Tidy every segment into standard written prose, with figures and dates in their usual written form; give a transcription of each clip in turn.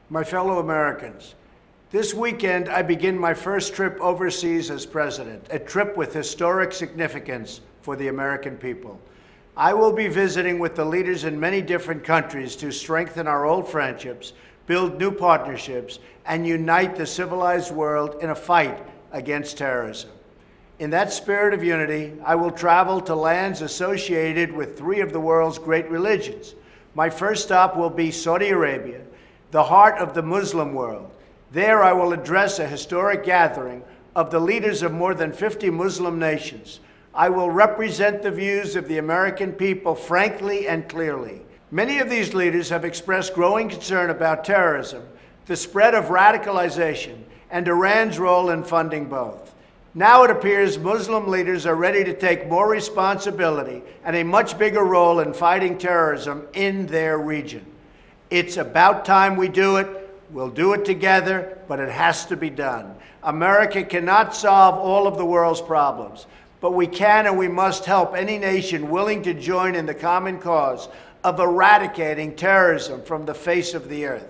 My fellow Americans, this weekend I begin my first trip overseas as president, a trip with historic significance for the American people. I will be visiting with the leaders in many different countries to strengthen our old friendships, build new partnerships, and unite the civilized world in a fight against terrorism. In that spirit of unity, I will travel to lands associated with three of the world's great religions. My first stop will be Saudi Arabia, the heart of the Muslim world. There I will address a historic gathering of the leaders of more than 50 Muslim nations. I will represent the views of the American people frankly and clearly. Many of these leaders have expressed growing concern about terrorism, the spread of radicalization, and Iran's role in funding both. Now it appears Muslim leaders are ready to take more responsibility and a much bigger role in fighting terrorism in their region. It's about time we do it. We'll do it together, but it has to be done. America cannot solve all of the world's problems, but we can and we must help any nation willing to join in the common cause of eradicating terrorism from the face of the earth.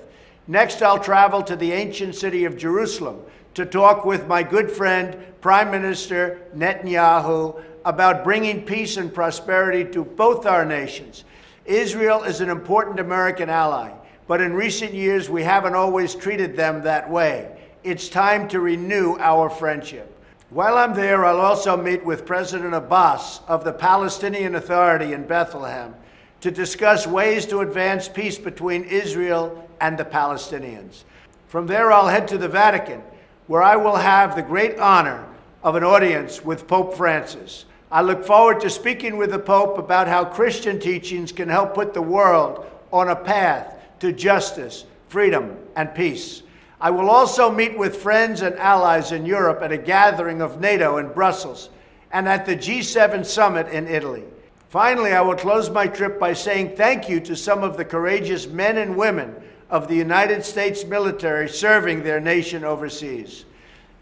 Next, I'll travel to the ancient city of Jerusalem to talk with my good friend, Prime Minister Netanyahu, about bringing peace and prosperity to both our nations. Israel is an important American ally, but in recent years we haven't always treated them that way. It's time to renew our friendship. While I'm there, I'll also meet with President Abbas of the Palestinian Authority in Bethlehem to discuss ways to advance peace between Israel and the Palestinians. From there, I'll head to the Vatican, where I will have the great honor of an audience with Pope Francis. I look forward to speaking with the Pope about how Christian teachings can help put the world on a path to justice, freedom, and peace. I will also meet with friends and allies in Europe at a gathering of NATO in Brussels and at the G7 summit in Italy. Finally, I will close my trip by saying thank you to some of the courageous men and women of the United States military serving their nation overseas.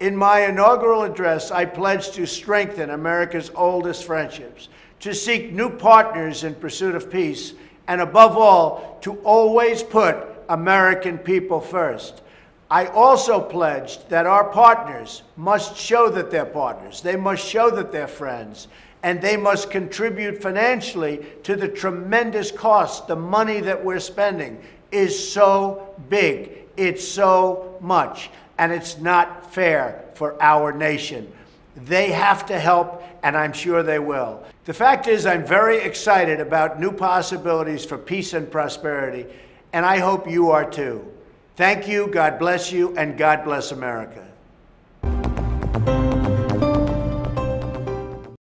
In my inaugural address, I pledged to strengthen America's oldest friendships, to seek new partners in pursuit of peace, and above all, to always put American people first. I also pledged that our partners must show that they're partners, they must show that they're friends, and they must contribute financially to the tremendous cost. The money that we're spending is so big, it's so much, and it's not fair for our nation. They have to help, and I'm sure they will. The fact is, I'm very excited about new possibilities for peace and prosperity, and I hope you are too. Thank you, God bless you, and God bless America.